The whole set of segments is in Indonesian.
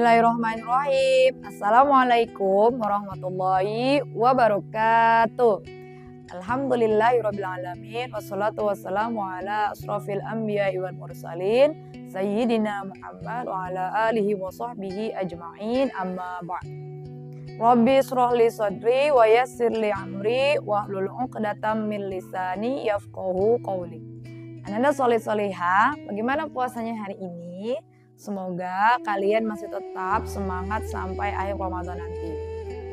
Bismillahirrahmanirrahim. Assalamualaikum warahmatullahi wabarakatuh. Alhamdulillahirrabbilalamin. Wassalatu wassalamu ala asrafil anbiya'i wal mursalin Sayyidina Muhammad wa ala alihi wa sahbihi ajma'in, amma ba'd. Rabbi israh li sadri wa yassir li amri wahlul 'uqdatam min lisani yafqahu qawli. Ananda soleh-soleha, bagaimana puasanya hari ini? Semoga kalian masih tetap semangat sampai akhir Ramadan nanti.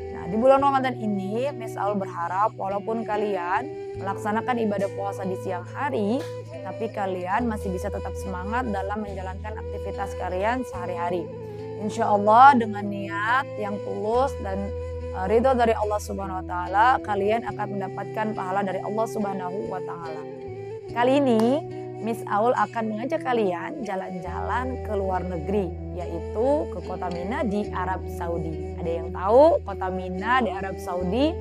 Nah, di bulan Ramadan ini, Miss Aul berharap walaupun kalian melaksanakan ibadah puasa di siang hari, tapi kalian masih bisa tetap semangat dalam menjalankan aktivitas kalian sehari-hari. Insya Allah dengan niat yang tulus dan ridho dari Allah Subhanahu Wa Taala, kalian akan mendapatkan pahala dari Allah Subhanahu Wa Taala. Kali ini Miss Aul akan mengajak kalian jalan-jalan ke luar negeri, yaitu ke kota Mina di Arab Saudi. Ada yang tahu kota Mina di Arab Saudi?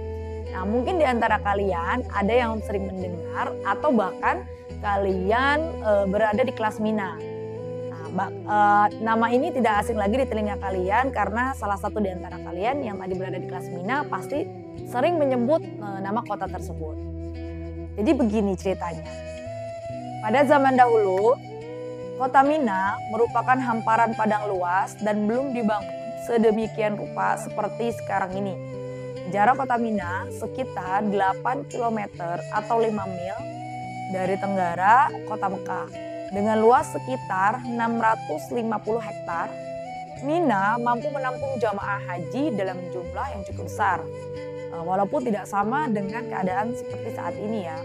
Nah, mungkin di antara kalian ada yang sering mendengar atau bahkan kalian berada di kelas Mina. Nah, nama ini tidak asing lagi di telinga kalian karena salah satu di antara kalian yang tadi berada di kelas Mina pasti sering menyebut nama kota tersebut. Jadi begini ceritanya. Pada zaman dahulu, kota Mina merupakan hamparan padang luas dan belum dibangun sedemikian rupa seperti sekarang ini. Jarak kota Mina sekitar 8 km atau 5 mil dari tenggara kota Mekah. Dengan luas sekitar 650 hektar, Mina mampu menampung jamaah haji dalam jumlah yang cukup besar. Walaupun tidak sama dengan keadaan seperti saat ini ya.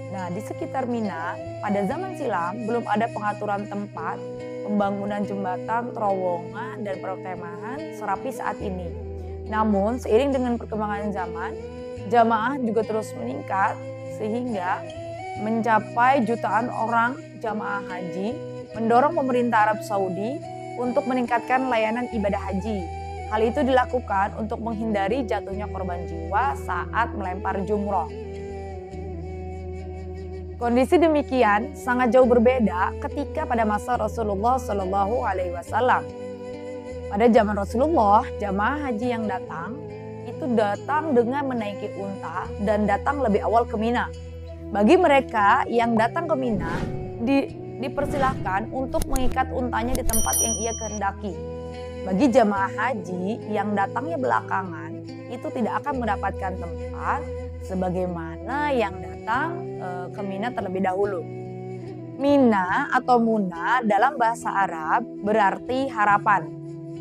Nah, di sekitar Mina, pada zaman silam belum ada pengaturan tempat, pembangunan jembatan, terowongan, dan perkemahan serapi saat ini. Namun, seiring dengan perkembangan zaman, jamaah juga terus meningkat sehingga mencapai jutaan orang jamaah haji, mendorong pemerintah Arab Saudi untuk meningkatkan layanan ibadah haji. Hal itu dilakukan untuk menghindari jatuhnya korban jiwa saat melempar jumroh. Kondisi demikian sangat jauh berbeda ketika pada masa Rasulullah Shallallahu Alaihi Wasallam. Pada zaman Rasulullah, jamaah haji yang datang itu datang dengan menaiki unta dan datang lebih awal ke Mina. Bagi mereka yang datang ke Mina, dipersilahkan untuk mengikat untanya di tempat yang ia kehendaki. Bagi jamaah haji yang datangnya belakangan, itu tidak akan mendapatkan tempat sebagaimana yang datang ke Mina terlebih dahulu. Mina atau Muna dalam bahasa Arab berarti harapan.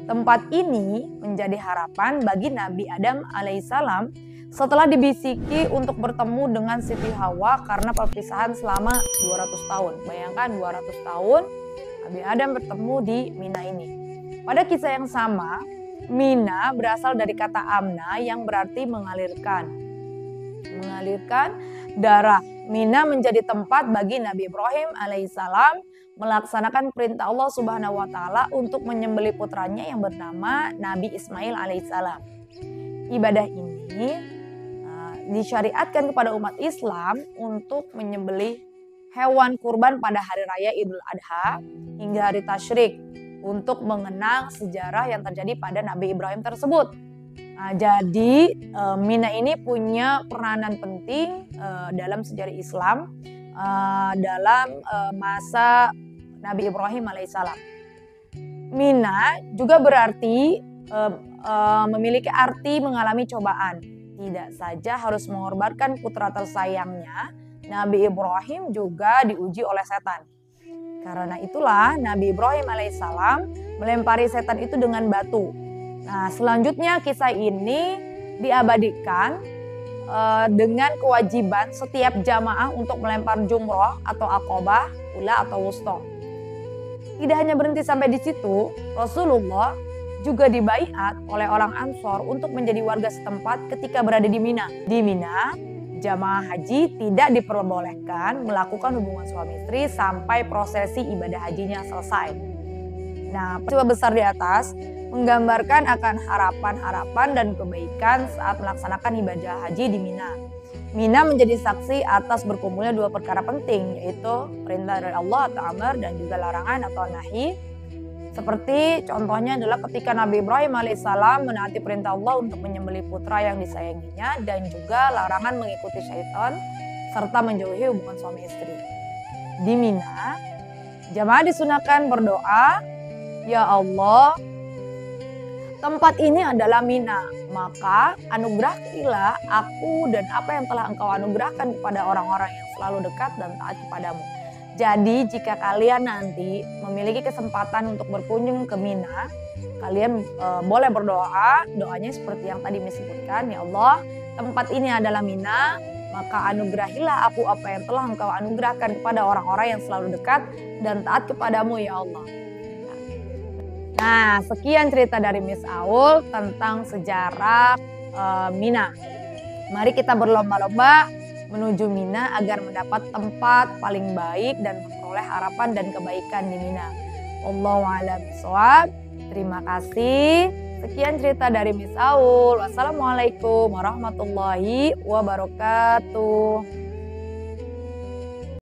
Tempat ini menjadi harapan bagi Nabi Adam alaihissalam setelah dibisiki untuk bertemu dengan Siti Hawa karena perpisahan selama 200 tahun. Bayangkan 200 tahun Nabi Adam bertemu di Mina ini. Pada kisah yang sama, Mina berasal dari kata amna yang berarti mengalirkan darah. Mina menjadi tempat bagi Nabi Ibrahim alaihissalam melaksanakan perintah Allah Subhanahu wa taala untuk menyembelih putranya yang bernama Nabi Ismail alaihissalam. Ibadah ini disyariatkan kepada umat Islam untuk menyembelih hewan kurban pada hari raya Idul Adha hingga hari tasyrik untuk mengenang sejarah yang terjadi pada Nabi Ibrahim tersebut. Nah, jadi Mina ini punya peranan penting dalam sejarah Islam dalam masa Nabi Ibrahim alaihissalam. Mina juga berarti memiliki arti mengalami cobaan. Tidak saja harus mengorbankan putra tersayangnya, Nabi Ibrahim juga diuji oleh setan. Karena itulah Nabi Ibrahim alaihissalam melempari setan itu dengan batu. Nah, selanjutnya kisah ini diabadikan dengan kewajiban setiap jamaah untuk melempar jumroh atau aqobah, ula atau wusta. Tidak hanya berhenti sampai di situ, Rasulullah juga dibaiat oleh orang Ansor untuk menjadi warga setempat ketika berada di Mina. Di Mina, jamaah haji tidak diperbolehkan melakukan hubungan suami istri sampai prosesi ibadah hajinya selesai. Nah, peristiwa besar di atas menggambarkan akan harapan-harapan dan kebaikan saat melaksanakan ibadah haji di Mina. Mina menjadi saksi atas berkumpulnya dua perkara penting, yaitu perintah dari Allah atau amar dan juga larangan atau nahi. Seperti contohnya adalah ketika Nabi Ibrahim alaihissalam menaati perintah Allah untuk menyembelih putra yang disayanginya dan juga larangan mengikuti syaitan serta menjauhi hubungan suami istri. Di Mina, jamaah disunahkan berdoa, "Ya Allah, tempat ini adalah Mina, maka anugerahilah aku dan apa yang telah Engkau anugerahkan kepada orang-orang yang selalu dekat dan taat kepadamu." Jadi jika kalian nanti memiliki kesempatan untuk berkunjung ke Mina, kalian boleh berdoa, doanya seperti yang tadi disebutkan, "Ya Allah, tempat ini adalah Mina, maka anugerahilah aku apa yang telah Engkau anugerahkan kepada orang-orang yang selalu dekat dan taat kepadamu, ya Allah." Nah, sekian cerita dari Miss Aul tentang sejarah Mina. Mari kita berlomba-lomba menuju Mina agar mendapat tempat paling baik dan memperoleh harapan dan kebaikan di Mina. Wallahu a'lam bishawab. Terima kasih. Sekian cerita dari Miss Aul. Wassalamualaikum warahmatullahi wabarakatuh.